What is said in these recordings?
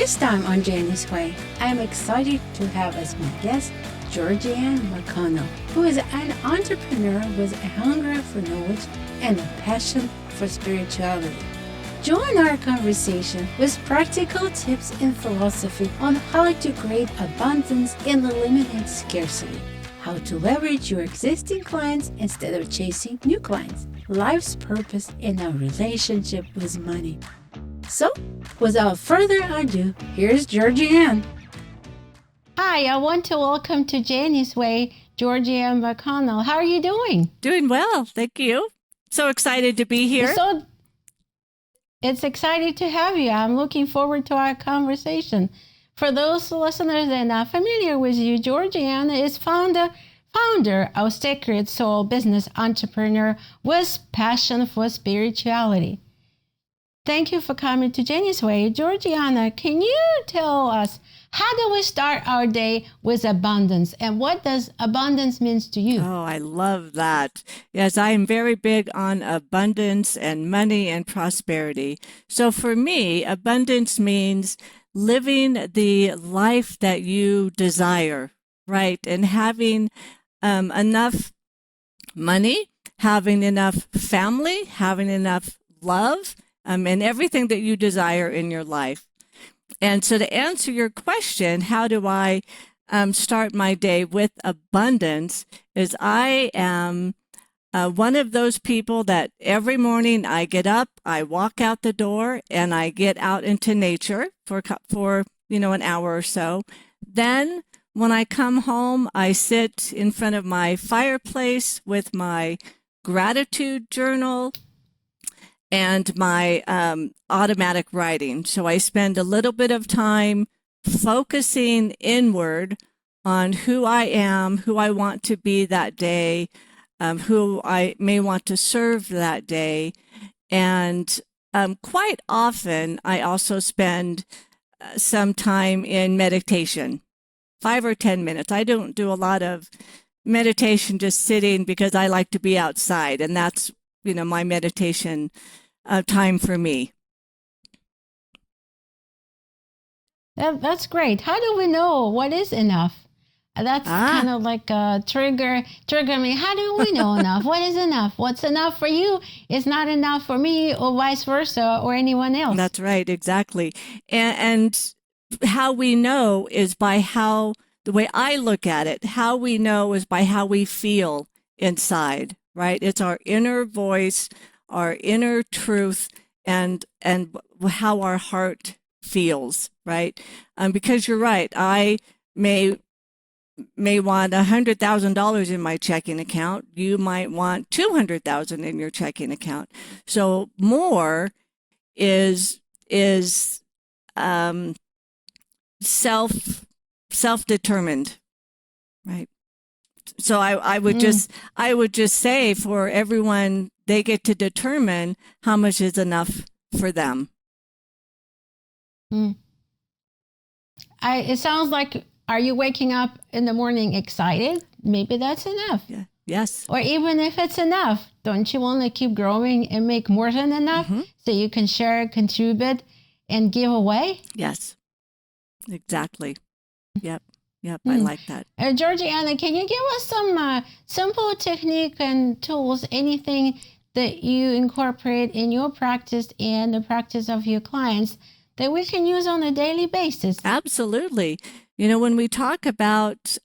This time on Geni's Way, I am excited to have as my guest Georgianne McConnell, who is an entrepreneur with a hunger for knowledge and a passion for spirituality. Join our conversation with practical tips and philosophy on how to create abundance and eliminate scarcity, how to leverage your existing clients instead of chasing new clients, life's purpose, and our relationship with money. So, without further ado, here's Georgianne. Hi, I want to welcome to Geni's Way, Georgianne McConnell. How are you doing? Doing well, thank you. So excited to be here. It's exciting to have you. I'm looking forward to our conversation. For those listeners that are not familiar with you, Georgianne is founder of Sacred Soul Business Entrepreneur with passion for spirituality. Thank you for coming to Geni's Way. Georgianne, can you tell us, how do we start our day with abundance? And what does abundance mean to you? Oh, I love that. Yes, I am very big on abundance and money and prosperity. So for me, abundance means living the life that you desire, right? And having enough money, having enough family, having enough love, and everything that you desire in your life. And so to answer your question, how do I start my day with abundance, is I am one of those people that every morning I get up, I walk out the door, and I get out into nature for an hour or so. Then when I come home, I sit in front of my fireplace with my gratitude journal and my automatic writing. So I spend a little bit of time focusing inward on who I am, who I want to be that day, who I may want to serve that day. And quite often, I also spend some time in meditation, 5 or 10 minutes. I don't do a lot of meditation just sitting because I like to be outside, and that's my meditation time for me. That's great. How do we know what is enough? That's kind of like a trigger me. How do we know enough? What is enough? What's enough for you is not enough for me, or vice versa, or anyone else. That's right, exactly. And how we know is by the way I look at it, how we know is by how we feel inside, right? It's our inner voice, our inner truth, and how our heart feels, right? Because you're right, I may want $100,000 in my checking account. You might want $200,000 in your checking account. So more is self-determined, right? So I would just say for everyone, they get to determine how much is enough for them. It sounds like, are you waking up in the morning excited? Maybe that's enough. Yeah. Yes. Or even if it's enough, don't you want to keep growing and make more than enough so you can share, contribute, and give away? Yes, exactly. Yep. I like that. Georgianne, can you give us some simple technique and tools, anything that you incorporate in your practice and the practice of your clients that we can use on a daily basis? Absolutely. When we talk about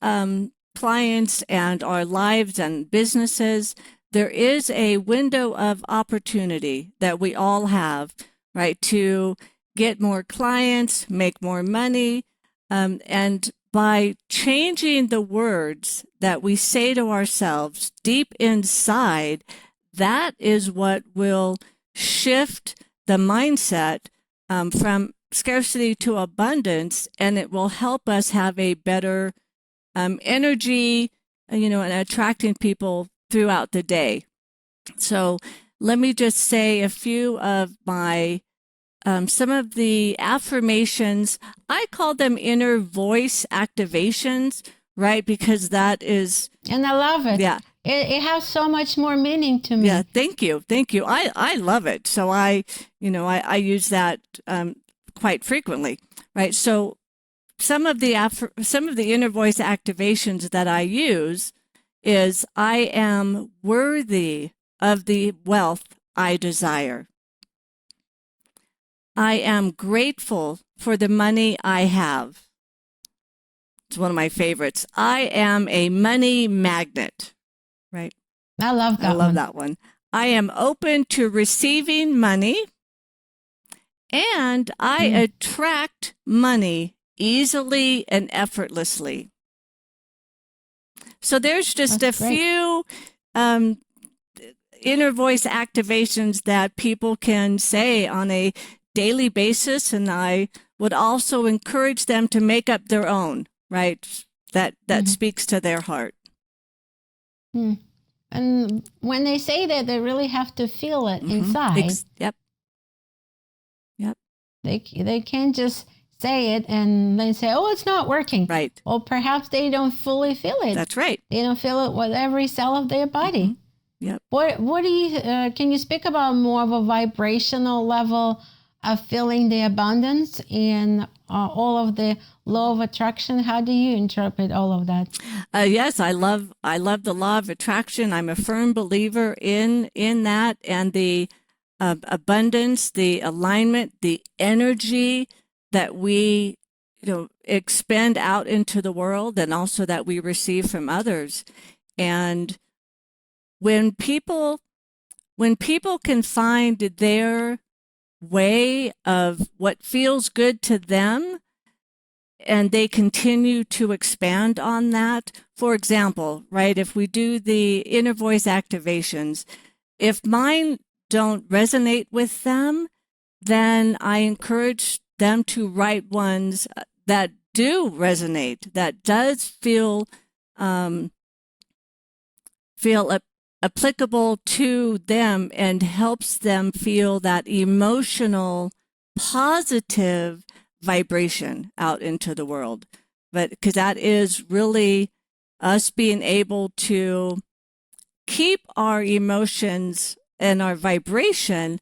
clients and our lives and businesses, there is a window of opportunity that we all have, right, to get more clients, make more money, and by changing the words that we say to ourselves deep inside, that is what will shift the mindset from scarcity to abundance, and it will help us have a better energy, and attracting people throughout the day. So let me just say a few of my some of the affirmations. I call them inner voice activations, right? Because that is... And I love it. Yeah. It has so much more meaning to me. Yeah, thank you. I love it. So I use that quite frequently, right? So some of the inner voice activations that I use is I am worthy of the wealth I desire. I am grateful for the money I have. It's one of my favorites. I am a money magnet, right? I love that I love one. that one. I am open to receiving money, and I attract money easily and effortlessly. So there's just That's a great. few inner voice activations that people can say on a daily basis, and I would also encourage them to make up their own, right? That speaks to their heart. And when they say that, they really have to feel it inside. Yep. They can't just say it and then say, "Oh, it's not working." Right. Or perhaps they don't fully feel it. That's right. They don't feel it with every cell of their body. Yep. What do you can you speak about more of a vibrational level of feeling the abundance and all of the law of attraction? How do you interpret all of that? Yes, I love the law of attraction. I'm a firm believer in that, and the abundance, the alignment, the energy that we expend out into the world, and also that we receive from others. And when people can find their way of what feels good to them, and they continue to expand on that. For example, right, if we do the inner voice activations, if mine don't resonate with them, then I encourage them to write ones that do resonate, that does feel applicable to them and helps them feel that emotional, positive vibration out into the world. But because that is really us being able to keep our emotions and our vibration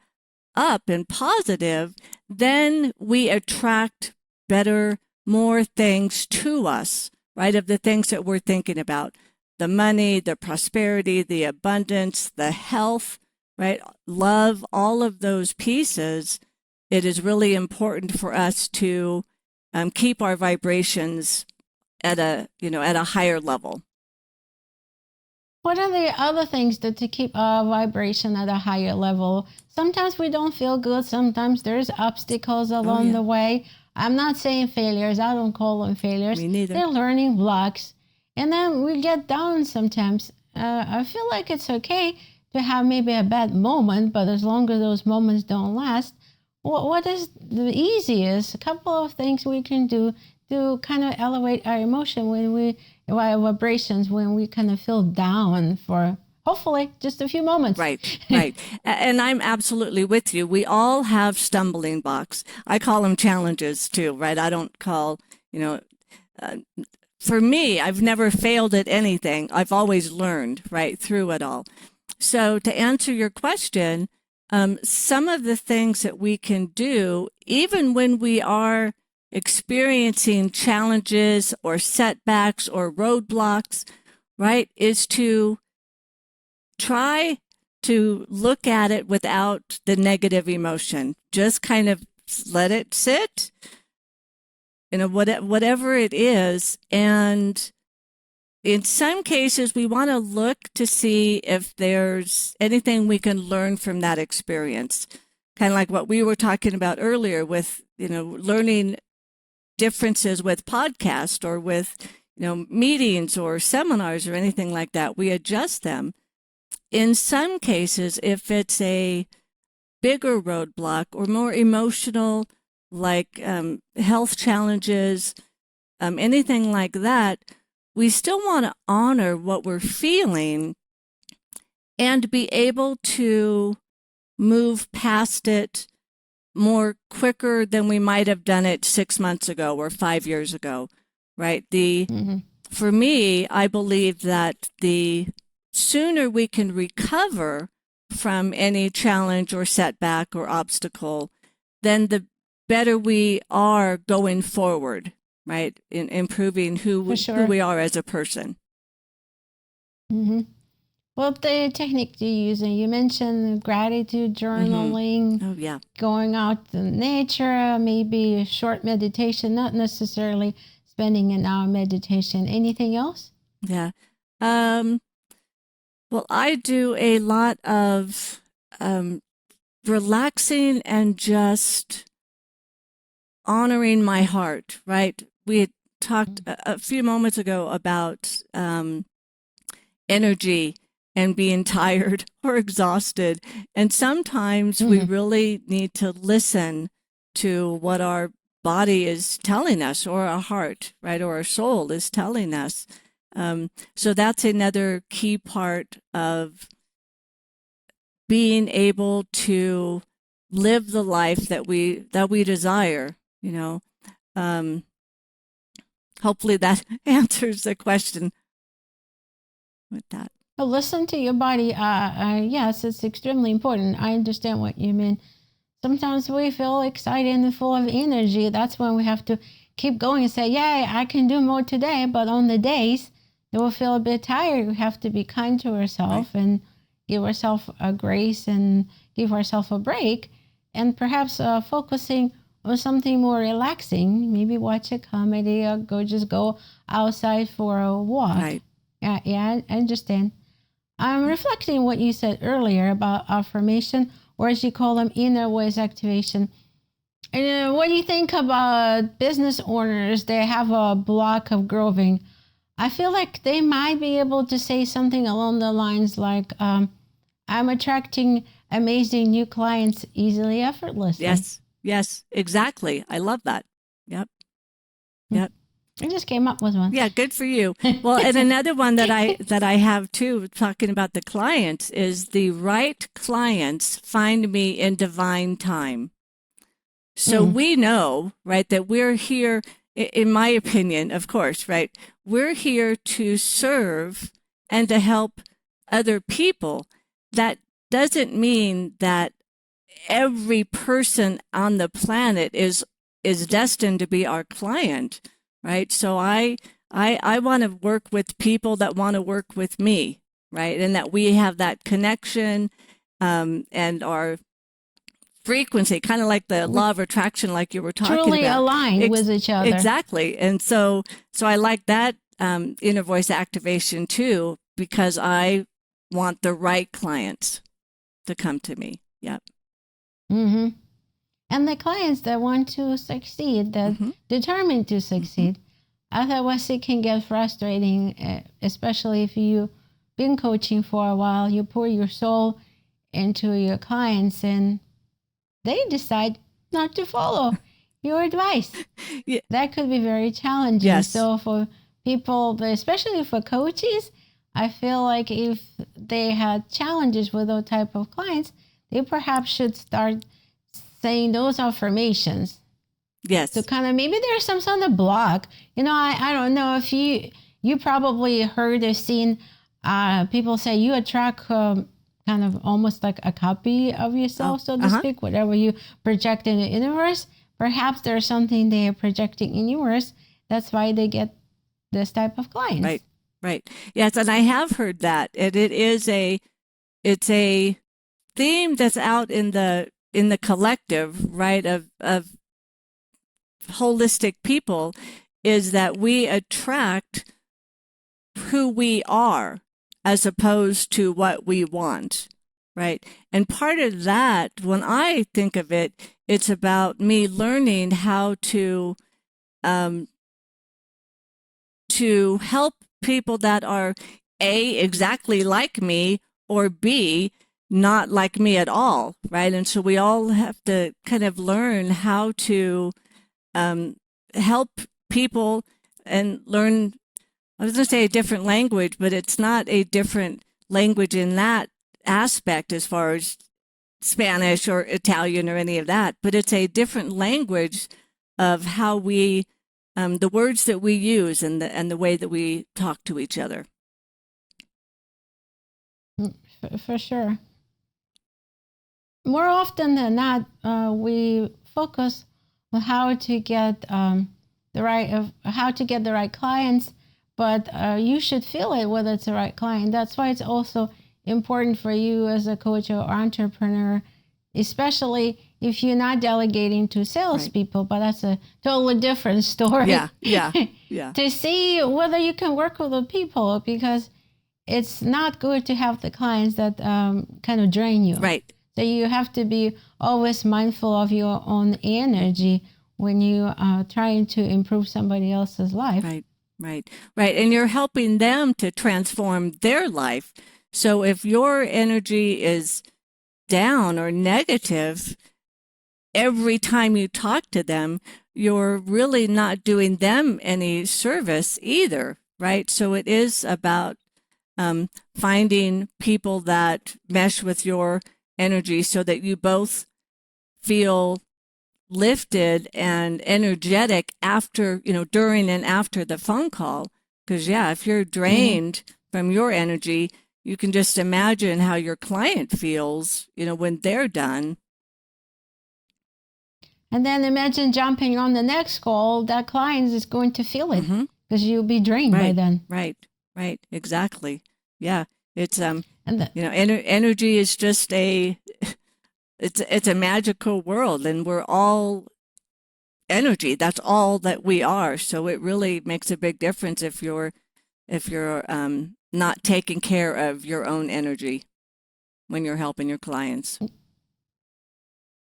up and positive, then we attract better, more things to us, right? Of the things that we're thinking about. The money, the prosperity, the abundance, the health, right? Love, all of those pieces. It is really important for us to keep our vibrations at a higher level. What are the other things to keep our vibration at a higher level? Sometimes we don't feel good. Sometimes there's obstacles along the way. I'm not saying failures. I don't call them failures. Me neither. They're learning blocks. And then we get down sometimes. I feel like it's okay to have maybe a bad moment, but as long as those moments don't last, what is the easiest? A couple of things we can do to kind of elevate our emotion our vibrations when we kind of feel down for hopefully just a few moments. Right. And I'm absolutely with you. We all have stumbling blocks. I call them challenges too, right? I don't call, for me, I've never failed at anything. I've always learned, right, through it all. So to answer your question, some of the things that we can do, even when we are experiencing challenges or setbacks or roadblocks, right, is to try to look at it without the negative emotion. Just kind of let it sit, whatever it is. And in some cases, we want to look to see if there's anything we can learn from that experience. Kind of like what we were talking about earlier with, learning differences with podcasts or with, meetings or seminars or anything like that. We adjust them. In some cases, if it's a bigger roadblock or more emotional, like health challenges, anything like that, we still want to honor what we're feeling and be able to move past it more quicker than we might have done it 6 months ago or 5 years ago, right? For me, I believe that the sooner we can recover from any challenge or setback or obstacle, then better we are going forward, right? In improving who we are as a person. Mm-hmm. What the technique do you use? And you mentioned gratitude journaling. Oh, yeah. Going out in nature, maybe a short meditation, not necessarily spending an hour meditation. Anything else? Yeah. Well, I do a lot of relaxing and just honoring my heart, right? We had talked a few moments ago about energy and being tired or exhausted. And sometimes we really need to listen to what our body is telling us, or our heart, right? Or our soul is telling us. So that's another key part of being able to live the life that we desire, you know. Hopefully that answers the question with that. Well, listen to your body. Yes, it's extremely important. I understand what you mean. Sometimes we feel excited and full of energy. That's when we have to keep going and say, "Yay, I can do more today." But on the days that we feel a bit tired, we have to be kind to ourselves and give ourselves a grace and give ourselves a break, and perhaps focusing on something more relaxing. Maybe watch a comedy or go outside for a walk. Right. Yeah, I understand. I'm reflecting what you said earlier about affirmation, or as you call them, inner voice activation. And what do you think about business owners? They have a block of growing. I feel like they might be able to say something along the lines like, I'm attracting amazing new clients easily, effortlessly. Yes, exactly. I love that. Yep. I just came up with one. Yeah, good for you. Well, and another one that I have too, talking about the clients, is the right clients find me in divine time. So we know, right, that we're here, in my opinion, of course, right, we're here to serve and to help other people. That doesn't mean that every person on the planet is destined to be our client, right? So I want to work with people that want to work with me, right? And that we have that connection, and our frequency, kind of like the law of attraction, like you were talking truly about. aligned with each other. Exactly. And so I like that inner voice activation too, because I want the right clients to come to me. Yep. Mm-hmm. And the clients that want to succeed, that determined to succeed. Otherwise, it can get frustrating, especially if you've been coaching for a while. You pour your soul into your clients, and they decide not to follow your advice. Yeah. That could be very challenging. Yes. So for people, especially for coaches, I feel like if they had challenges with those type of clients, they perhaps should start saying those affirmations. Yes. So kind of maybe there's some sort of block. You know, I don't know if you probably heard or seen people say you attract kind of almost like a copy of yourself, so to speak, whatever you project in the universe. Perhaps there's something they are projecting in yours. That's why they get this type of clients. Right. Yes, and I have heard that. And it's a theme that's out in the collective, right, of holistic people, is that we attract who we are as opposed to what we want, right? And part of that, when I think of it, it's about me learning how to help people that are A, exactly like me, or B, not like me at all, right? And so we all have to kind of learn how to help people and learn, I was going to say a different language, but it's not a different language in that aspect as far as Spanish or Italian or any of that, but it's a different language of how we, the words that we use and the way that we talk to each other. For sure. More often than not, we focus on how to get the right clients, but you should feel it whether it's the right client. That's why it's also important for you as a coach or entrepreneur, especially if you're not delegating to salespeople, but that's a totally different story. Yeah. To see whether you can work with the people, because it's not good to have the clients that kind of drain you. Right. So you have to be always mindful of your own energy when you are trying to improve somebody else's life. Right. And you're helping them to transform their life. So if your energy is down or negative, every time you talk to them, you're really not doing them any service either, right? So it is about finding people that mesh with your energy so that you both feel lifted and energetic after, during and after the phone call. Because, if you're drained from your energy, you can just imagine how your client feels, when they're done. And then imagine jumping on the next call, that client is going to feel it because you'll be drained by then. Right. Exactly. Yeah. It's, energy is just it's a magical world, and we're all energy. That's all that we are. So it really makes a big difference if you're not taking care of your own energy when you're helping your clients.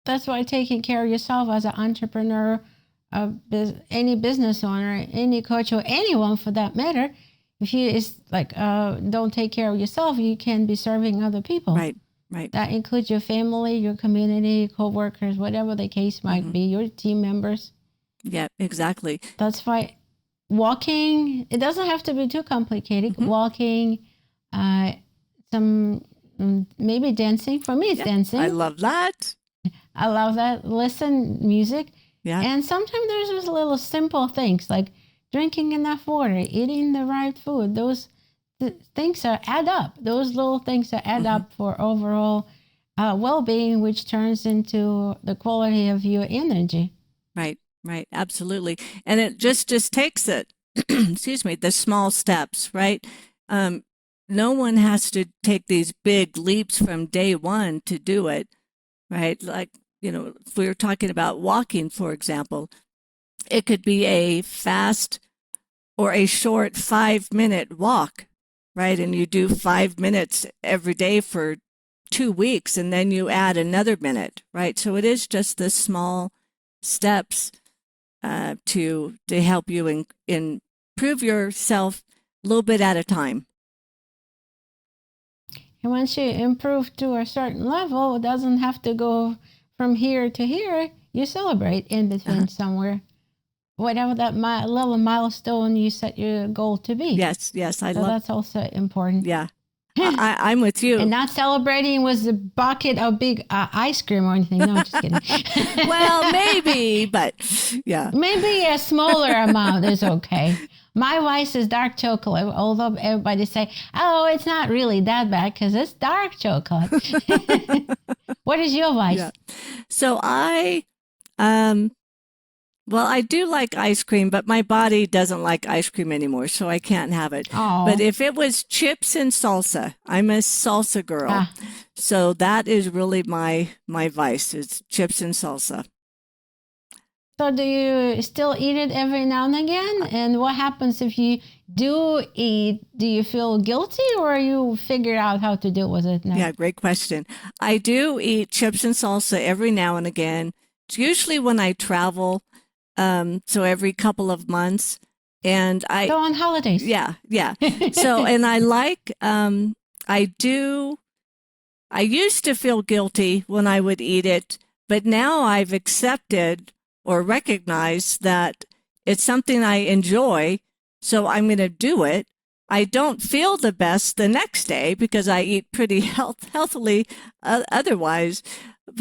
That's why taking care of yourself as an entrepreneur, any business owner, any coach, or anyone for that matter, if you don't take care of yourself, you can't be serving other people. Right. That includes your family, your community, co-workers, whatever the case might be, your team members. Yeah, exactly. That's why walking, it doesn't have to be too complicated. Walking, maybe dancing. For me, it's dancing. I love that. I love that. Listen, music. Yeah. And sometimes there's just little simple things like drinking enough water, eating the right food. Those things add up. Those little things add up for overall well-being, which turns into the quality of your energy. Right. Absolutely. And it just takes it, excuse me, the small steps, right? No one has to take these big leaps from day one to do it, right? Like, if we were talking about walking, for example, it could be a fast or a short 5-minute walk, right? And you do 5 minutes every day for 2 weeks, and then you add another minute, right? So it is just the small steps to help you improve yourself a little bit at a time. And once you improve to a certain level, it doesn't have to go from here to here. You celebrate in between somewhere. Whatever that little milestone you set your goal to be. Yes, that's also important. Yeah, I'm with you. And not celebrating with a bucket of big ice cream or anything. No, I'm just kidding. Well, maybe, but yeah. Maybe a smaller amount is okay. My vice is dark chocolate, although everybody say, oh, it's not really that bad because it's dark chocolate. What is your vice? Yeah. So I do like ice cream, but my body doesn't like ice cream anymore, so I can't have it. Oh. But if it was chips and salsa, I'm a salsa girl. So that is really my vice, is chips and salsa. So do you still eat it every now and again? And what happens if you do eat? Do you feel guilty, or you figure out how to deal with it now? Yeah, great question. I do eat chips and salsa every now and again. It's usually when I travel, so every couple of months. And So on holidays. Yeah. So, and I like, I used to feel guilty when I would eat it, but now I've accepted or recognized that it's something I enjoy, so I'm going to do it. I don't feel the best the next day because I eat pretty healthily otherwise.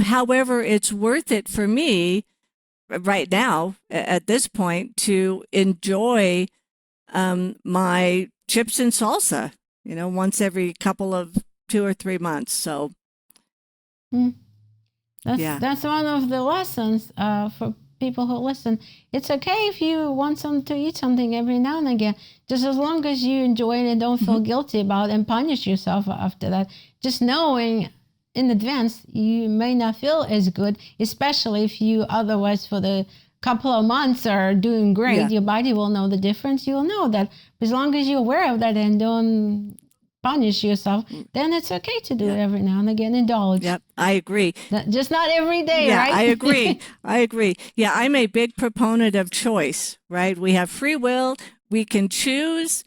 However, it's worth it for me right now at this point to enjoy my chips and salsa, once every couple of 2 or 3 months. So that's one of the lessons for people who listen, it's okay if you want to eat something every now and again, just as long as you enjoy it and don't feel guilty about it and punish yourself after that. Just knowing in advance you may not feel as good, especially if you otherwise for the couple of months are doing great. Yeah. Your body will know the difference. You'll know that. As long as you're aware of that and don't punish yourself, then it's okay to do it every now and again. Indulge. Yep, I agree. Just not every day, Yeah, right? I agree. I agree. Yeah, I'm a big proponent of choice, right? We have free will. We can choose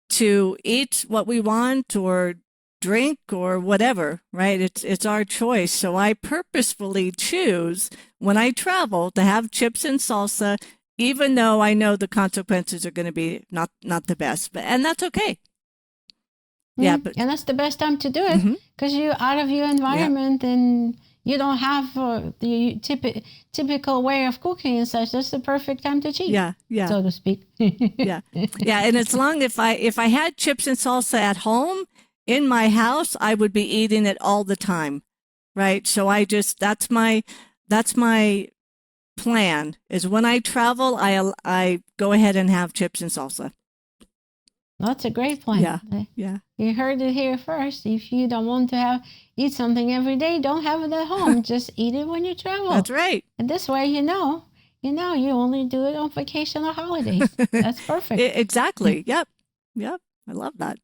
to eat what we want or drink or whatever, right? It's our choice. So I purposefully choose when I travel to have chips and salsa, even though I know the consequences are going to be not the best, and that's okay. Yeah, but and that's the best time to do it because you're out of your environment and you don't have the typical way of cooking and such. That's the perfect time to cheat. Yeah, so to speak. yeah. And as long if I had chips and salsa at home in my house, I would be eating it all the time, right? So that's my plan. Is when I travel, I go ahead and have chips and salsa. That's a great plan. Yeah. You heard it here first. If you don't want to eat something every day, don't have it at home. Just eat it when you travel. That's right. And this way, you only do it on vacation or holidays. That's perfect. Exactly. Yep. I love that.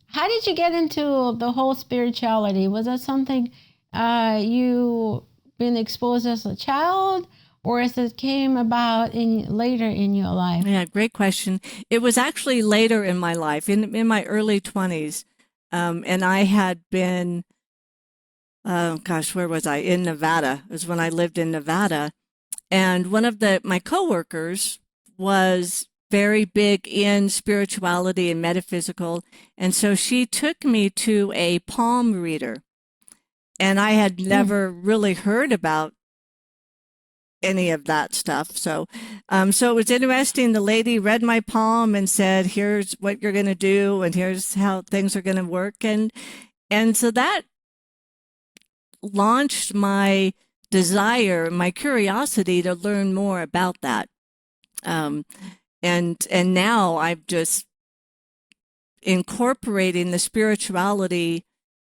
How did you get into the whole spirituality? Was that something you been exposed as a child? Or as it came about later in your life? Yeah, great question. It was actually later in my life, in my early 20s. And I had been, where was I? In Nevada. It was when I lived in Nevada. And one of my coworkers was very big in spirituality and metaphysical. And so she took me to a palm reader. And I had never really heard about any of that stuff. So it was interesting. The lady read my palm and said, here's what you're going to do. And here's how things are going to work. And so that launched my desire, my curiosity to learn more about that. And now I'm just incorporating the spirituality,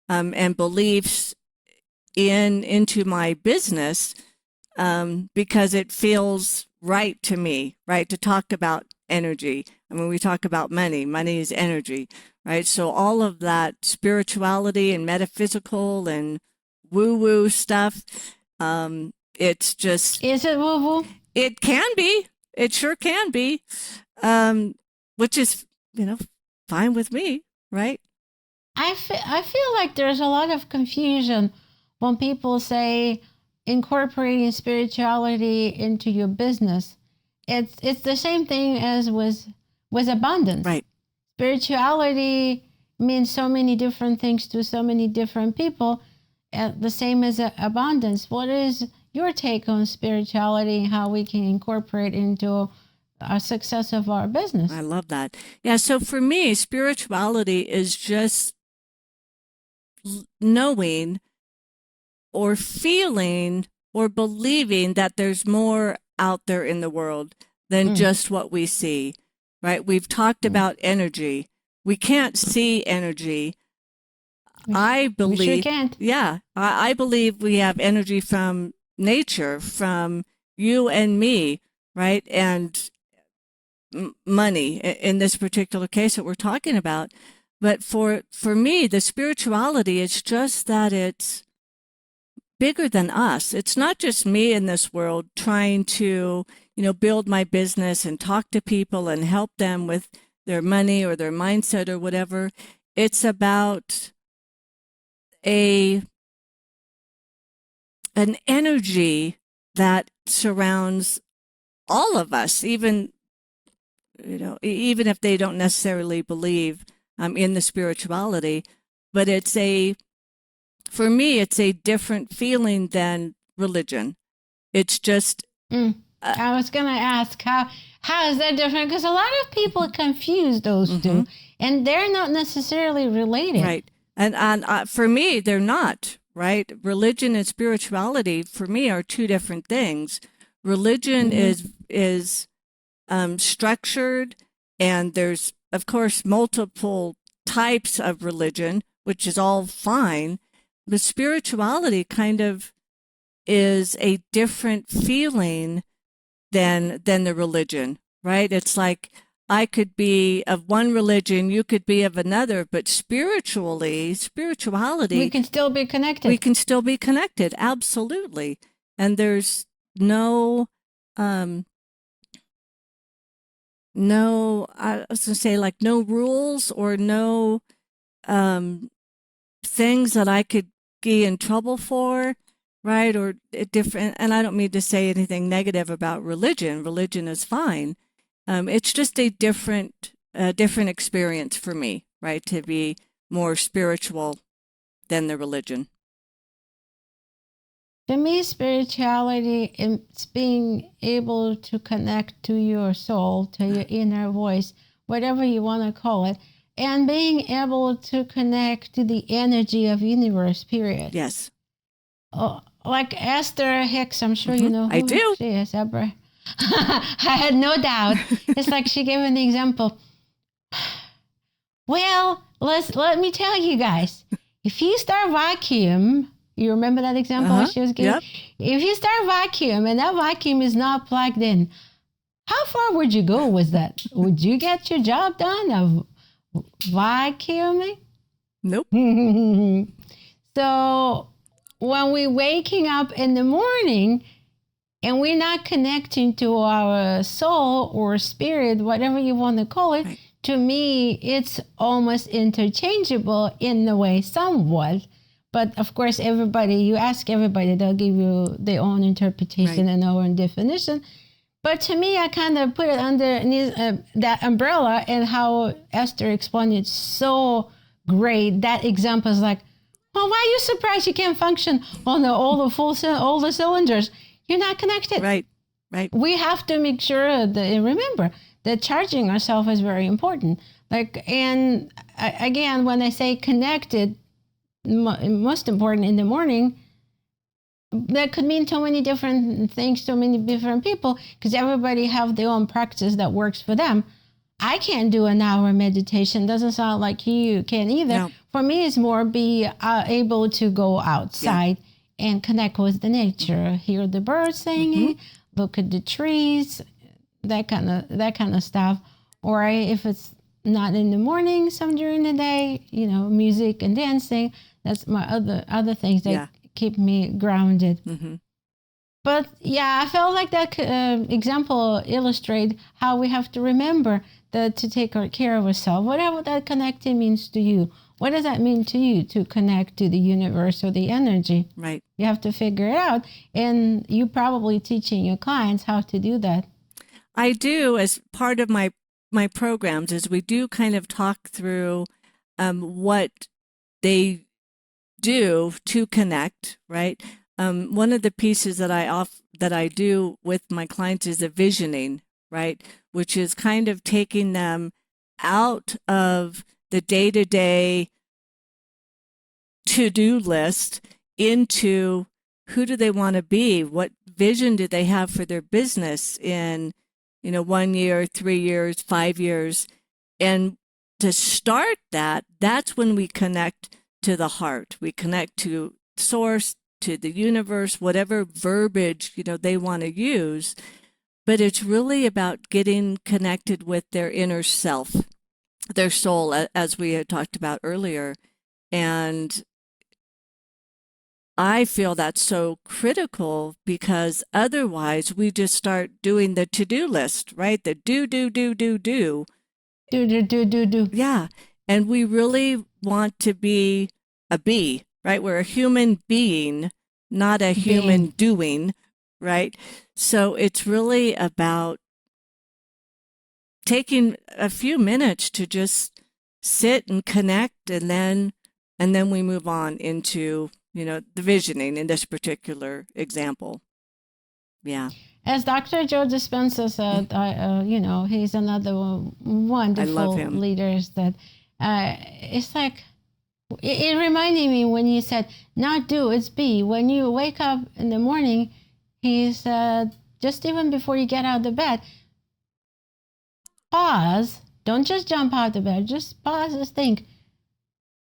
and beliefs into my business, because it feels right to me, right? To talk about energy. I mean, we talk about money. Money is energy, right? So all of that spirituality and metaphysical and woo-woo stuff, it's just... Is it woo-woo? It can be. It sure can be, which is, fine with me, right? I feel like there's a lot of confusion when people say incorporating spirituality into your business. It's the same thing as with abundance. Right. Spirituality means so many different things to so many different people, the same as abundance. What is your take on spirituality and how we can incorporate it into our success of our business? I love that. Yeah, so for me, spirituality is just knowing or feeling or believing that there's more out there in the world than just what we see, right? We've talked about energy. We can't see energy. I believe, we sure can't. Yeah, I believe we have energy from nature, from you and me, right? And money in this particular case that we're talking about. But for me, the spirituality is just that it's bigger than us. It's not just me in this world trying to, build my business and talk to people and help them with their money or their mindset or whatever. It's about an energy that surrounds all of us, even if they don't necessarily believe in the spirituality. But for me, it's a different feeling than religion. It's just... I was going to ask, how is that different? Because a lot of people confuse those two, and they're not necessarily related. Right. And for me, they're not, right? Religion and spirituality, for me, are two different things, Religion is structured, and there's, of course, multiple types of religion, which is all fine. But spirituality kind of is a different feeling than the religion, right? It's like I could be of one religion, you could be of another, but spirituality, we can still be connected. we can still be connected, absolutely. And there's no I was gonna say, like, no rules or no things that I could get in trouble for, right? Or different. And I don't mean to say anything negative about religion. Religion is fine. It's just a different experience for me, right? To be more spiritual than the religion. To me, spirituality is being able to connect to your soul, to your inner voice, whatever you want to call it, and being able to connect to the energy of universe, period. Yes. Oh, like Esther Hicks, I'm sure you know who I do. she is, I had no doubt. It's like she gave an example. Well, let me tell you guys, if you start vacuum, you remember that example she was giving? Yep. If you start vacuum and that vacuum is not plugged in, how far would you go with that? Would you get your job done of vacuuming? Nope. So when we're waking up in the morning and we're not connecting to our soul or spirit, whatever you want to call it, right. To me, it's almost interchangeable in a way, somewhat. But of course, you ask everybody, they'll give you their own interpretation and their own definition. But to me, I kind of put it underneath that umbrella, and how Esther explained it so great. That example is like, well, why are you surprised you can't function on all the cylinders? You're not connected. Right. We have to make sure remember that charging ourselves is very important. And again, when I say connected, most important in the morning, that could mean so many different things to many different people, because everybody have their own practice that works for them. I can't do an hour meditation. Doesn't sound like you can either. No. For me, it's more be able to go outside and connect with the nature, hear the birds singing, look at the trees, that kind of stuff. Or if it's not in the morning, some during the day, music and dancing. That's my other things that keep me grounded. But yeah, I felt like that example illustrate how we have to remember that to take care of ourselves, whatever that connecting means to you. What does that mean to you to connect to the universe or the energy? Right. You have to figure it out. And you probably teaching your clients how to do that. I do, as part of my programs, is we do kind of talk through what they do to connect, right? One of the pieces that I do with my clients is a visioning, right? Which is kind of taking them out of the day-to-day to-do list into who do they want to be? What vision do they have for their business in 1 year, 3 years, 5 years? And to start that's when we connect to the heart. We connect to source, to the universe, whatever verbiage, they want to use. But it's really about getting connected with their inner self, their soul, as we had talked about earlier. And I feel that's so critical, because otherwise we just start doing the to-do list, right? The do. Do. Yeah. And we really want to be a bee, right? We're a human being, not a human doing, right? So it's really about taking a few minutes to just sit and connect, and then we move on into the visioning in this particular example. Yeah. As Dr. Joe Dispenza said, he's another wonderful leader that it's like, it reminded me when you said, not do, it's be. When you wake up in the morning, he said, just even before you get out of the bed, pause. Don't just jump out of the bed. Just pause and think,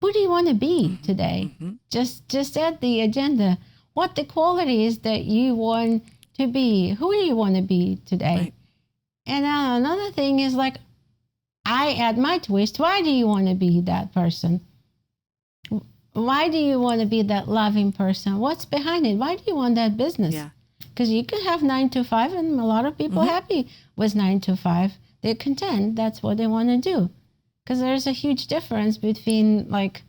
who do you want to be today? Just set the agenda. What the qualities that you want to be. Who do you want to be today? Right. And another thing is like, I add my twist. Why do you want to be that person? Why do you want to be that loving person? What's behind it? Why do you want that business? Yeah. Because you could have 9 to 5, and a lot of people happy with 9 to 5. They're content. That's what they want to do. Because there's a huge difference between like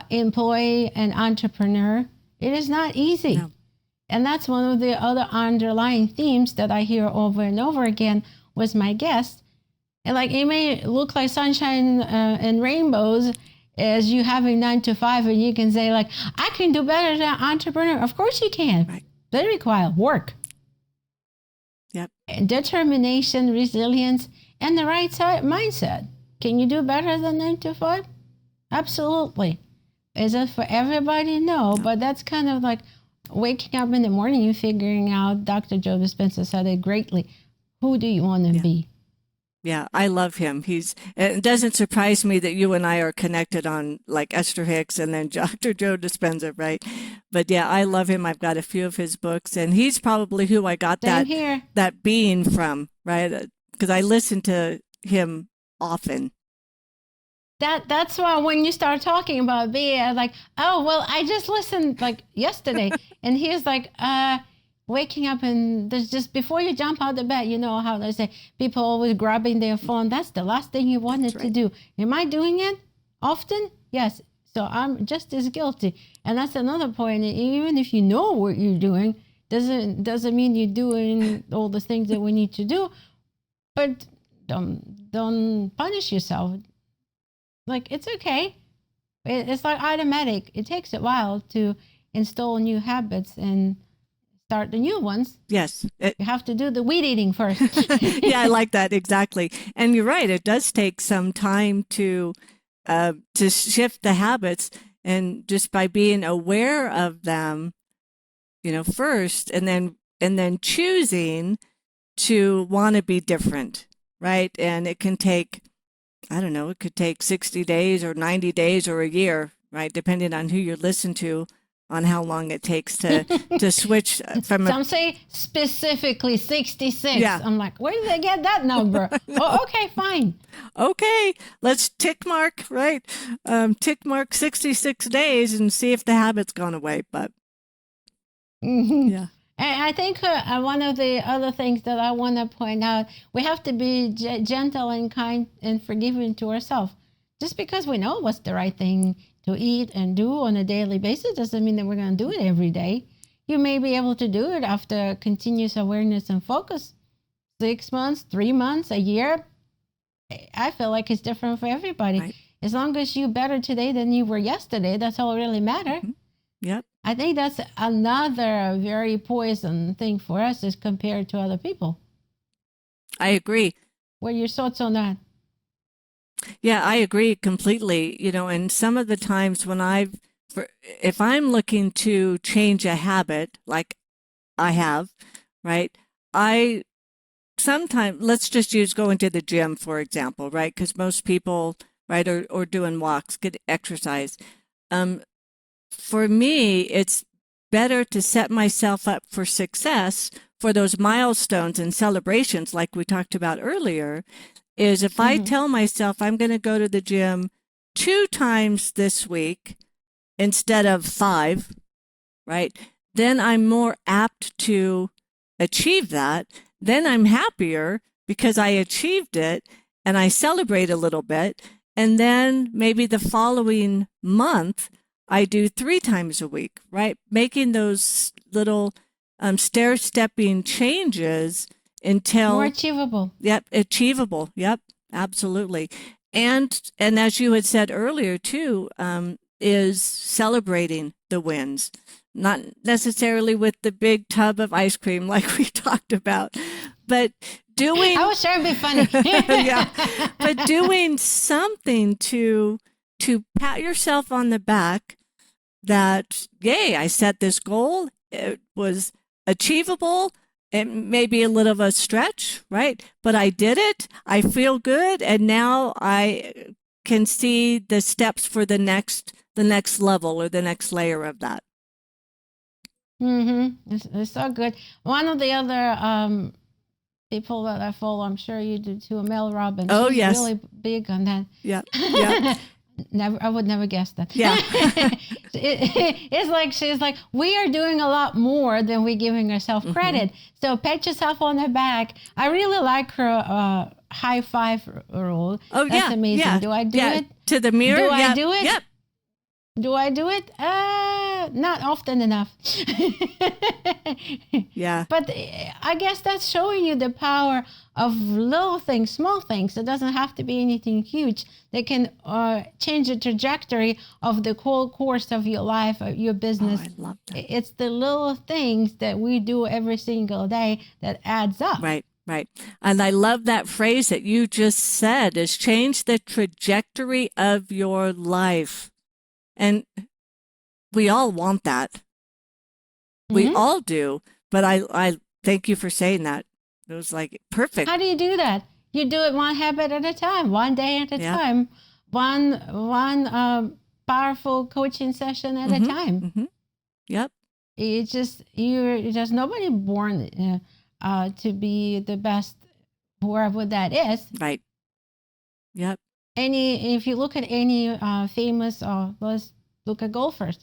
employee and entrepreneur. It is not easy. No. And that's one of the other underlying themes that I hear over and over again with my guests. And like, it may look like sunshine and rainbows as you having 9 to 5, and you can say like, I can do better than an entrepreneur. Of course you can. Right. They require work. Yep. And determination, resilience, and the right mindset. Can you do better than 9 to 5? Absolutely. Is it for everybody? No, but that's kind of like waking up in the morning and figuring out, Dr. Joe Dispenza said it greatly, who do you want to be? Yeah, I love him. It doesn't surprise me that you and I are connected on like Esther Hicks and then Dr. Joe Dispenza, right? But yeah, I love him. I've got a few of his books, and he's probably who I got that being from, right? Because I listen to him often. That's why when you start talking about being, I was like, oh, well, I just listened like yesterday, and he's like, waking up, and there's just before you jump out of the bed, you know how they say people always grabbing their phone. That's the last thing you wanted to do. Am I doing it often? Yes. So I'm just as guilty. And that's another point. Even if you know what you're doing, doesn't mean you're doing all the things that we need to do. But don't punish yourself. Like, it's okay. It's like automatic. It takes a while to install new habits and start the new ones. Yes. You have to do the weed eating first. Yeah, I like that. Exactly. And you're right. It does take some time to shift the habits, and just by being aware of them, first, and then choosing to want to be different, right? And it can take, I don't know, it could take 60 days or 90 days or a year, right? Depending on who you listen to, on how long it takes to switch from Some say specifically 66. Yeah. I'm like, where did they get that number? Oh, okay, fine. Okay, let's tick mark, right? Tick mark 66 days and see if the habit's gone away. But yeah. And I think one of the other things that I want to point out, we have to be gentle and kind and forgiving to ourselves. Just because we know what's the right thing to eat and do on a daily basis doesn't mean that we're going to do it every day. You may be able to do it after continuous awareness and focus. 6 months, 3 months, a year. I feel like it's different for everybody. Right. As long as you're better today than you were yesterday, that's all really matters. Yep. I think that's another very poison thing for us as compared to other people. I agree. What are your thoughts on that? Yeah, I agree completely. And some of the times when if I'm looking to change a habit, like I have, right? I sometimes, let's just use going to the gym, for example, right? Because most people, right, or doing walks, get exercise. For me, it's better to set myself up for success for those milestones and celebrations like we talked about earlier, is if I tell myself I'm going to go to the gym 2 times this week instead of 5, right? Then I'm more apt to achieve that. Then I'm happier because I achieved it, and I celebrate a little bit. And then maybe the following month, I do 3 times a week, right? Making those little stair-stepping changes until more achievable. Yep, achievable. Yep, absolutely. And as you had said earlier too, is celebrating the wins, not necessarily with the big tub of ice cream like we talked about, but doing. I was trying to be funny. Yeah, but doing something to pat yourself on the back that, yay, I set this goal. It was achievable. It may be a little of a stretch, right? But I did it. I feel good. And now I can see the steps for the next level or the next layer of that. It's so good. One of the other people that I follow, I'm sure you do too, Mel Robbins. Oh, She's yes. really big on that. Yeah. Yeah. Never, I would never guess that. Yeah. It's like she's like, we are doing a lot more than we're giving ourselves credit. So pat yourself on the back. I really like her high five rule. Oh, That's yeah. amazing. Yeah. Do I do Yeah. it? To the mirror? Do I do it? Yep. Do I do it? Not often enough. Yeah. But I guess that's showing you the power of little things, small things. It doesn't have to be anything huge. They can change the trajectory of the whole course of your life, of your business. Oh, I love that. It's the little things that we do every single day that adds up. Right. Right. And I love that phrase that you just said, is change the trajectory of your life. And we all want that. We all do. But I thank you for saying that. It was like perfect. How do you do that? You do it one habit at a time, one day at a time, one powerful coaching session at a time. Yep. It's just there's nobody born to be the best, whoever that is. Right. Yep. If you look at any famous, let's look at golfers.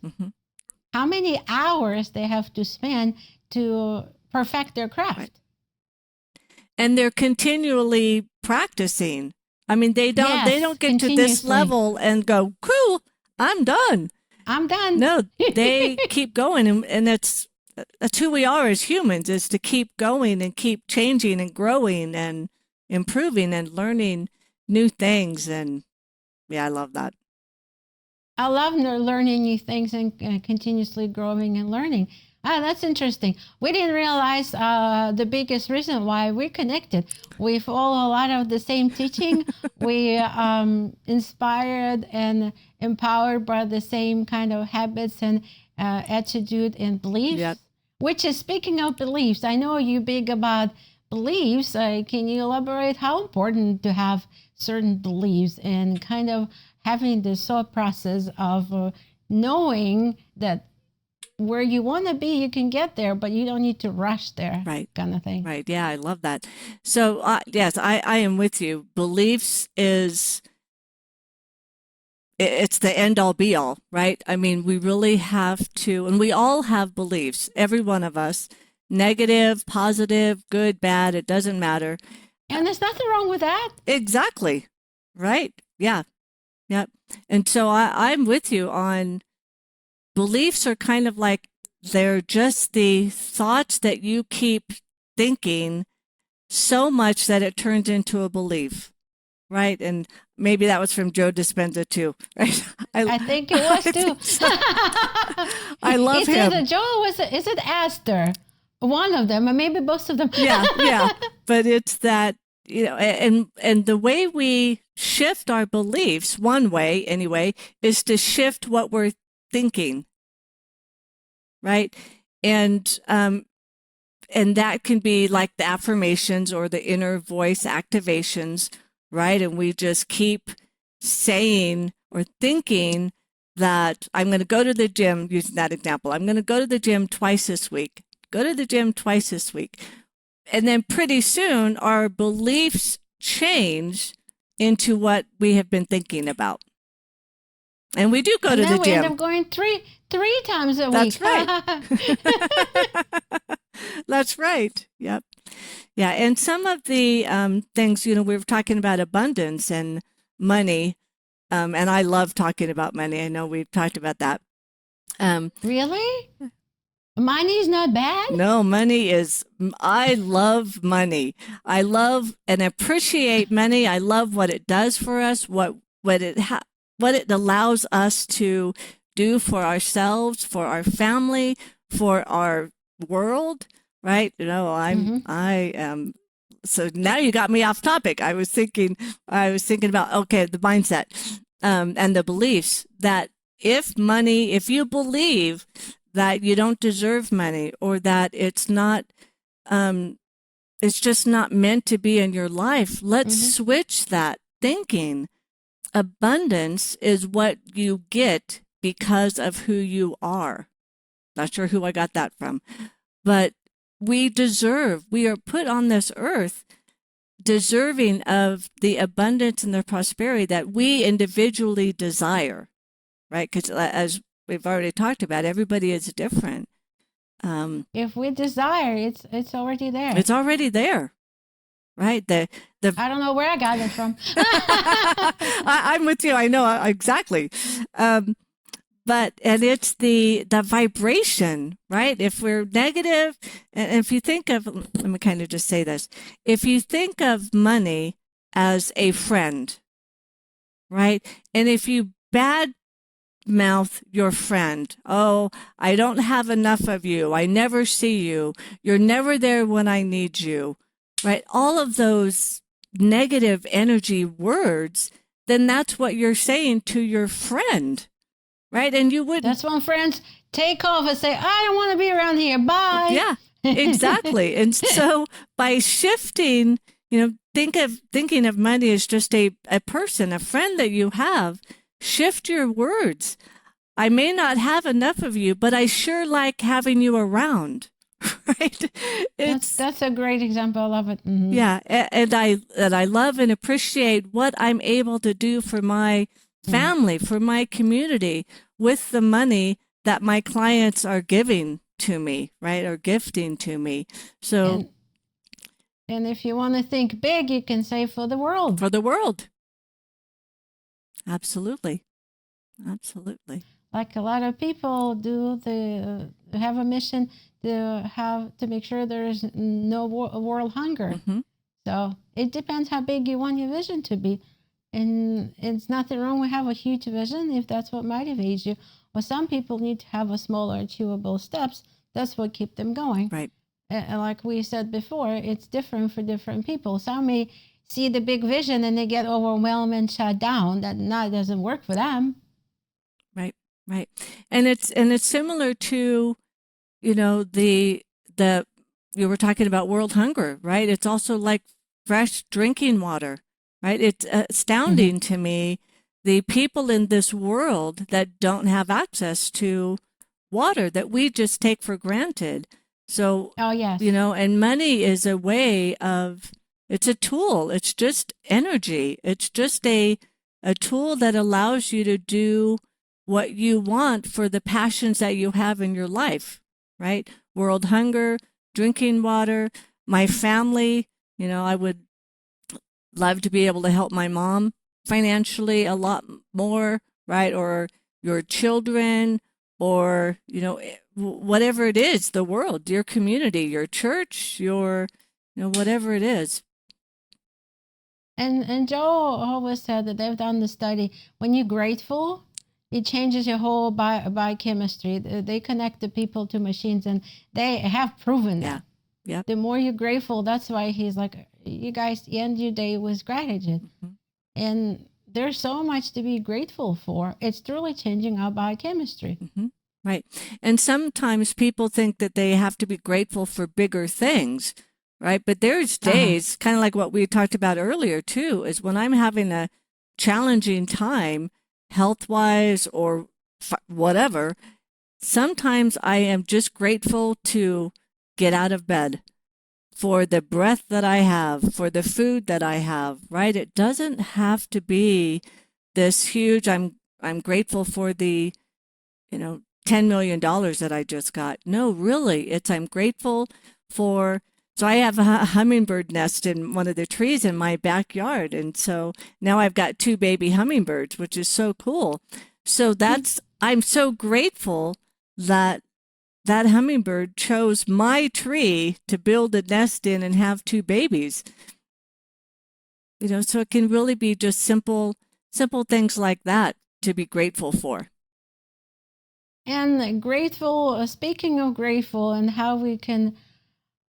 How many hours they have to spend to perfect their craft? Right. And they're continually practicing. I mean, they don't get to this level and go, cool, I'm done. No, they keep going, and that's who we are as humans, is to keep going and keep changing and growing and improving and learning new things. And yeah, I love that. I love learning new things and continuously growing and learning. That's interesting. We didn't realize the biggest reason why we're connected. We follow a lot of the same teaching. We inspired and empowered by the same kind of habits and attitude and beliefs. Yep. Which is, speaking of beliefs, I know you're big about beliefs. Can you elaborate how important to have certain beliefs and kind of having this thought process of knowing that where you want to be, you can get there, but you don't need to rush there, right? Kind of thing. Right. Yeah, I love that. So yes, I am with you. Beliefs it's the end all be all, right? I mean, we really have to, and we all have beliefs, every one of us, negative, positive, good, bad, it doesn't matter. And there's nothing wrong with that. Exactly. Right. Yeah. Yep. And so I'm with you on beliefs are kind of like, they're just the thoughts that you keep thinking so much that it turns into a belief. Right. And maybe that was from Joe Dispenza too. Right. I think it was too. So. I love him. Is it Astor? One of them, or maybe both of them. Yeah. But it's that, and the way we shift our beliefs, one way anyway, is to shift what we're thinking. Right. And that can be like the affirmations or the inner voice activations. Right. And we just keep saying or thinking that I'm going to go to the gym, using that example. I'm going to go to the gym twice this week. Go to the gym twice this week. And then pretty soon our beliefs change into what we have been thinking about. And we do go to the gym. And then we end up going three times a week. That's right. That's right. Yep. Yeah. And some of the things, we were talking about abundance and money. And I love talking about money. I know we've talked about that. Really? Money's not bad? No, I love money. I love and appreciate money. I love what it does for us, what it allows us to do for ourselves, for our family, for our world, right? I am. So now you got me off topic. I was thinking about, okay, the mindset, and the beliefs that if you believe that you don't deserve money or that it's not it's just not meant to be in your life. Let's switch that thinking. Abundance is what you get because of who you are. Not sure who I got that from, but we are put on this earth deserving of the abundance and the prosperity that we individually desire, right? Because as we've already talked about, everybody is different. If we desire, it's already there. It's already there, right? I don't know where I got it from. I'm with you. I know exactly. And it's the vibration, right? If we're negative, and if you think of, let me kind of just say this. If you think of money as a friend, right? And if you bad mouth your friend, oh, I don't have enough of you, I never see you, you're never there when I need you, right? All of those negative energy words, then that's what you're saying to your friend, right? And you wouldn't. That's when friends take off and say, I don't want to be around here, bye. Yeah, exactly. And so by shifting, thinking of money as just a person, a friend that you have, shift your words. I may not have enough of you, but I sure like having you around, right? That's a great example. I love it. Mm-hmm. Yeah, and I love and appreciate what I'm able to do for my family, for my community, with the money that my clients are giving to me, right, or gifting to me. So, and if you want to think big, you can say for the world. For the world. Absolutely. Like a lot of people do, they have a mission to make sure there's no world hunger. Mm-hmm. So it depends how big you want your vision to be. And it's nothing wrong with have a huge vision if that's what motivates you. Or some people need to have a smaller achievable steps. That's what keep them going. Right. And like we said before, it's different for different people. Some may see the big vision and they get overwhelmed and shut down. That doesn't work for them. Right. And it's similar to, the you were talking about world hunger, right? It's also like fresh drinking water, right? It's astounding to me, the people in this world that don't have access to water that we just take for granted. So, oh yes, and money is a way of, it's a tool. It's just energy. It's just a tool that allows you to do what you want for the passions that you have in your life, right? World hunger, drinking water, my family, I would love to be able to help my mom financially a lot more, right? Or your children, or, whatever it is, the world, your community, your church, your, whatever it is. And Joe always said that they've done the study. When you're grateful, it changes your whole biochemistry. They connect the people to machines, and they have proven that. Yeah. The more you're grateful, that's why he's like, you guys end your day with gratitude. Mm-hmm. And there's so much to be grateful for. It's truly changing our biochemistry. Mm-hmm. Right. And sometimes people think that they have to be grateful for bigger things, right? But there's days, kind of like what we talked about earlier too, is when I'm having a challenging time, health-wise or whatever, sometimes I am just grateful to get out of bed, for the breath that I have, for the food that I have, right? It doesn't have to be this huge, I'm grateful for the, $10 million that I just got. No, really, I'm grateful for, so I have a hummingbird nest in one of the trees in my backyard. And so now I've got 2 baby hummingbirds, which is so cool. So I'm so grateful that hummingbird chose my tree to build a nest in and have 2 babies. So it can really be just simple things like that to be grateful for. And grateful, speaking of grateful and how we can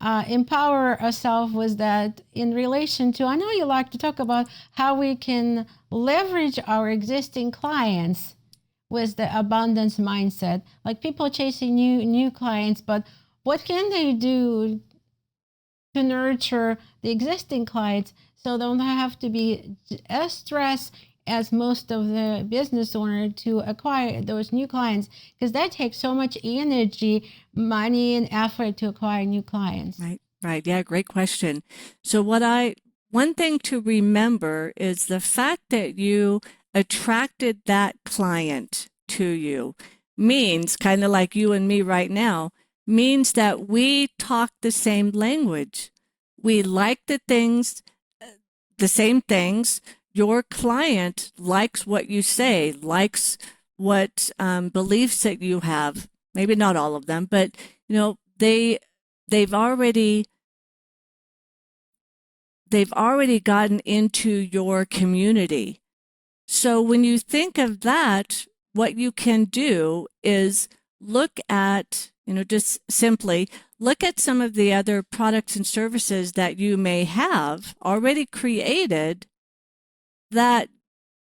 empower ourselves with that in relation to, I know you like to talk about how we can leverage our existing clients with the abundance mindset, like people chasing new clients, but what can they do to nurture the existing clients so they don't have to be as stressed as most of the business owner to acquire those new clients, because that takes so much energy, money, and effort to acquire new clients. Right. Yeah, great question. So one thing to remember is the fact that you attracted that client to you means, kind of like you and me right now, means that we talk the same language. We like the same things. Your client likes what you say, likes what beliefs that you have. Maybe not all of them, but they've already gotten into your community. So when you think of that, what you can do is look at, just simply look at some of the other products and services that you may have already created that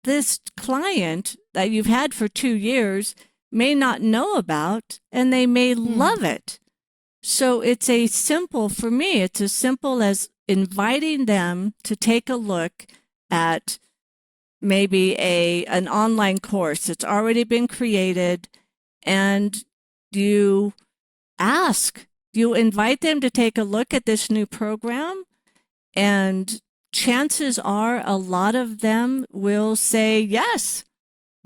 this client that you've had for 2 years may not know about, and they may love it. So it's as simple as inviting them to take a look at maybe an online course that's already been created, and you invite them to take a look at this new program, and chances are a lot of them will say, yes,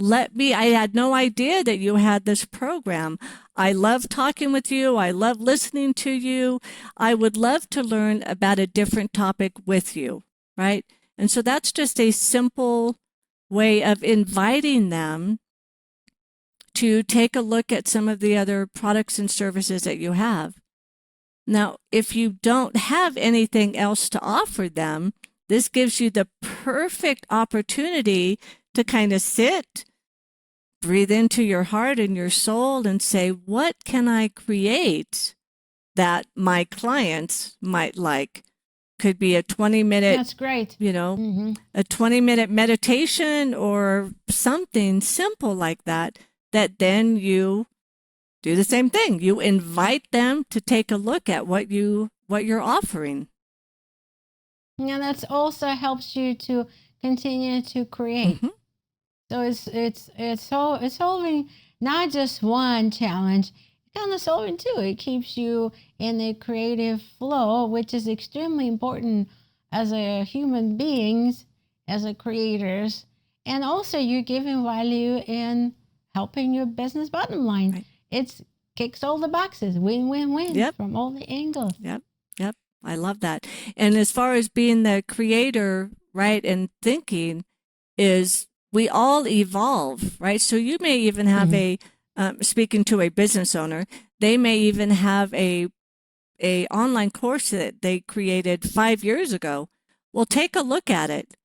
I had no idea that you had this program. I love talking with you. I love listening to you. I would love to learn about a different topic with you, right? And so that's just a simple way of inviting them to take a look at some of the other products and services that you have. Now, if you don't have anything else to offer them, this gives you the perfect opportunity to kind of sit, breathe into your heart and your soul and say, what can I create that my clients might like? Could be a 20-minute, that's great. A 20-minute meditation or something simple like that then you do the same thing. You invite them to take a look at what you're offering. Yeah, that also helps you to continue to create. So it's solving not just one challenge, it's kind of solving two. It keeps you in a creative flow, which is extremely important as a human beings, as a creators, and also you're giving value in helping your business bottom line. Right. It kicks all the boxes, win, win, win, from all the angles. Yep. I love that. And as far as being the creator, right, and thinking is we all evolve, right? So you may even have speaking to a business owner, they may even have a online course that they created 5 years ago. Well, take a look at it,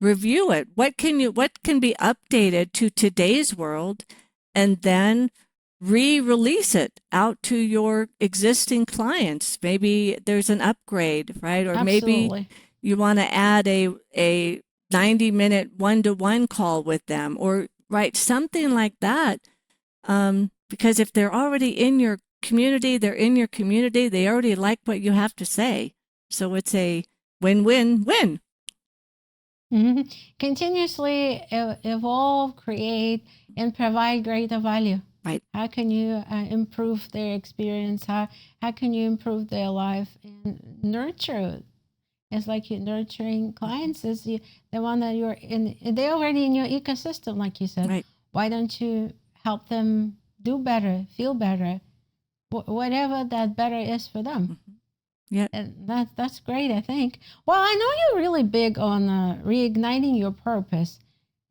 review it. What can be updated to today's world, and then re-release it out to your existing clients. Maybe there's an upgrade, right? Or Absolutely. Maybe you want to add a 90-minute one-to-one call with them, or something like that. Because if they're already in your community, they already like what you have to say. So it's a win-win-win. Continuously evolve, create, and provide greater value. Right. How can you improve their experience? How can you improve their life and nurture? It's like you're nurturing clients. Is the one that you're in? They're already in your ecosystem, like you said. Right. Why don't you help them do better, feel better, whatever that better is for them? Yeah, and that's great, I think. Well, I know you're really big on reigniting your purpose.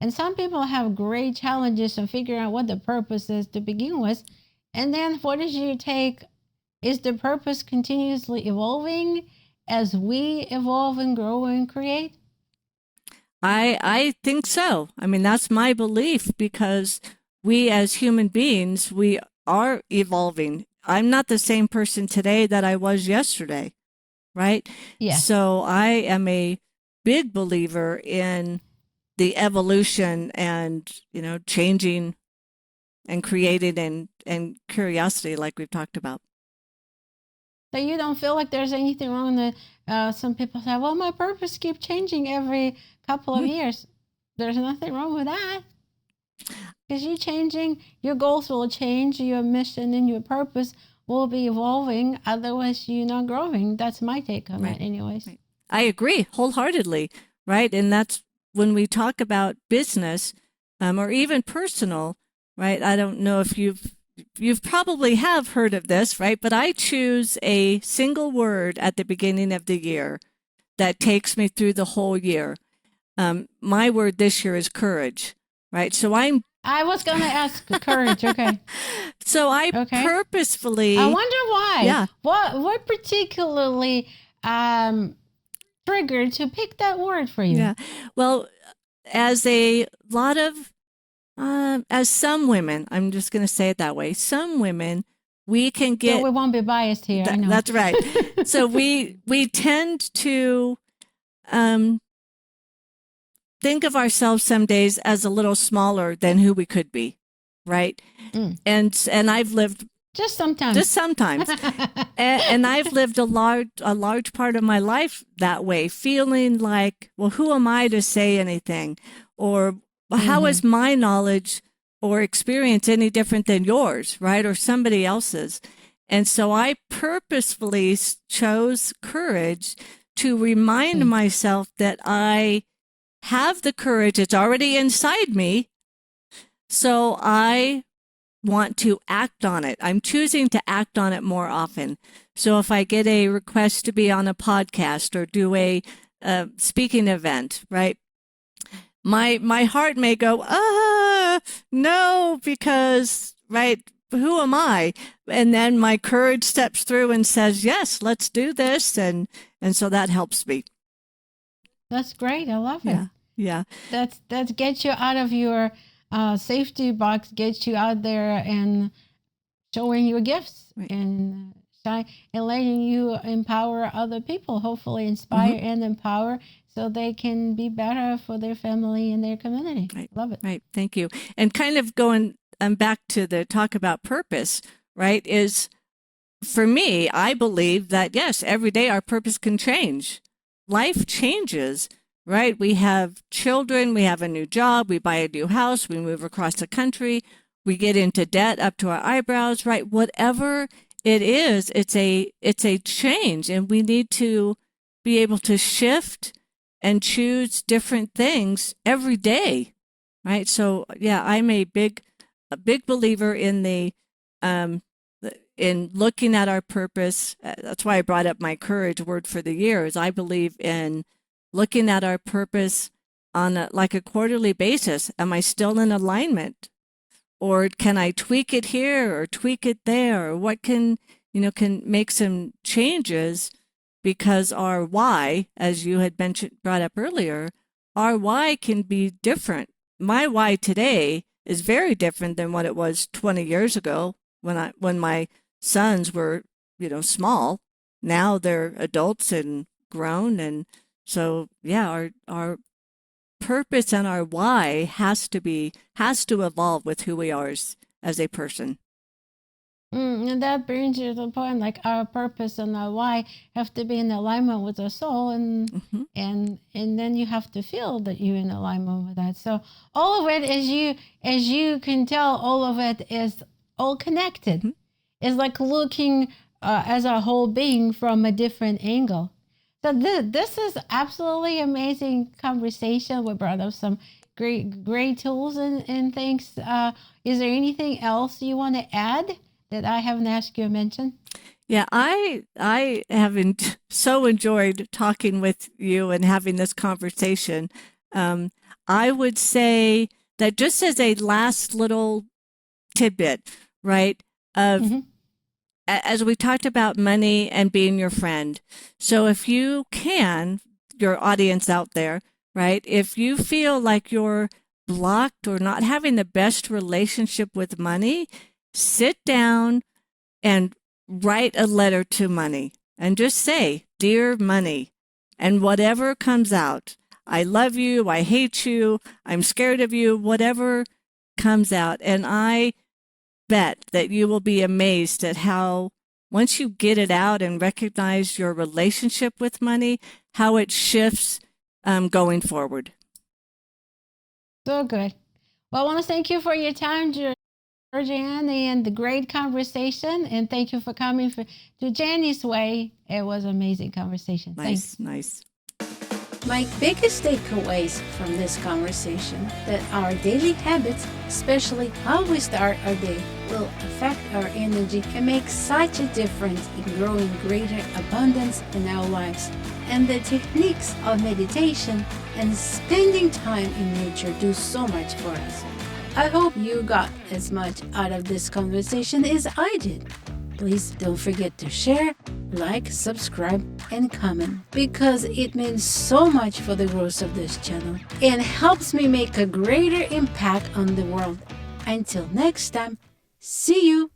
And some people have great challenges in figuring out what the purpose is to begin with. And then what is your take? Is the purpose continuously evolving as we evolve and grow and create? I think so. I mean, that's my belief, because we as human beings, we are evolving. I'm not the same person today that I was yesterday, right? Yeah. So I am a big believer in the evolution and, changing and creating and curiosity, like we've talked about. So you don't feel like there's anything wrong with some people say, well, my purpose keeps changing every couple of years. There's nothing wrong with that. Because you're changing, your goals will change, your mission and your purpose will be evolving. Otherwise, you're not growing. That's my take on that anyways. Right. I agree wholeheartedly, right? And that's when we talk about business or even personal, right? I don't know if you've probably have heard of this, right? But I choose a single word at the beginning of the year that takes me through the whole year. My word this year is courage, right? So I was going to ask courage. Okay. So I purposefully. I wonder why. Yeah. What particularly triggered to pick that word for you? Yeah. Well, as some women, I'm just going to say it that way. Some women, we can get. So we won't be biased here. I know. That's right. So we tend to think of ourselves some days as a little smaller than who we could be, right? And I've lived just sometimes, and I've lived a large part of my life that way, feeling like, well, who am I to say anything, or how is my knowledge or experience any different than yours, right, or somebody else's? And so I purposefully chose courage to remind myself that I have the courage. It's already inside me. So I want to act on it. I'm choosing to act on it more often. So if I get a request to be on a podcast or do a speaking event, right? My heart may go, no, because, right, who am I? And then my courage steps through and says, yes, let's do this. And so that helps me. That's great. I love it. Yeah. That gets you out of your safety box, gets you out there and showing your gifts and letting you empower other people, hopefully inspire and empower so they can be better for their family and their community. Right. Love it. Right. Thank you. And kind of going back to the talk about purpose, right, is for me, I believe that, yes, every day our purpose can change. Life changes. Right? We have children, we have a new job, we buy a new house, we move across the country, we get into debt up to our eyebrows, right? Whatever it is, it's a change, and we need to be able to shift and choose different things every day, right? So yeah, I'm a big believer in in looking at our purpose. That's why I brought up my courage word for the year, is I believe in looking at our purpose on a quarterly basis. Am I still in alignment? Or can I tweak it here or tweak it there? Or what can make some changes, because our why, as you had brought up earlier, our why can be different. My why today is very different than what it was 20 years ago when my sons were, small. Now they're adults and grown, and so yeah, our purpose and our why has to evolve with who we are as a person. And that brings you to the point, like our purpose and our why have to be in alignment with our soul, and then you have to feel that you're in alignment with that. So all of it, as you can tell, all of it is all connected. It's like looking as a whole being from a different angle. So this is absolutely amazing conversation. We brought up some great tools and things. Is there anything else you want to add that I haven't asked you to mention? Yeah, I have so enjoyed talking with you and having this conversation. I would say that just as a last little tidbit, right, of as we talked about money and being your friend. So if you can, your audience out there, right, if you feel like you're blocked or not having the best relationship with money, sit down and write a letter to money and just say, "Dear money," and whatever comes out, I love you, I hate you, I'm scared of you, whatever comes out. And I bet that you will be amazed at how once you get it out and recognize your relationship with money, how it shifts going forward. So good. Well, I want to thank you for your time, Georgianne, and the great conversation. And thank you for coming to Geni's Way. It was an amazing conversation. Nice, Thanks. nice. My biggest takeaways from this conversation that our daily habits, especially how we start our day, will affect our energy and make such a difference in growing greater abundance in our lives. And the techniques of meditation and spending time in nature do so much for us. I hope you got as much out of this conversation as I did. Please don't forget to share, like, subscribe, and comment because it means so much for the growth of this channel and helps me make a greater impact on the world. Until next time, see you!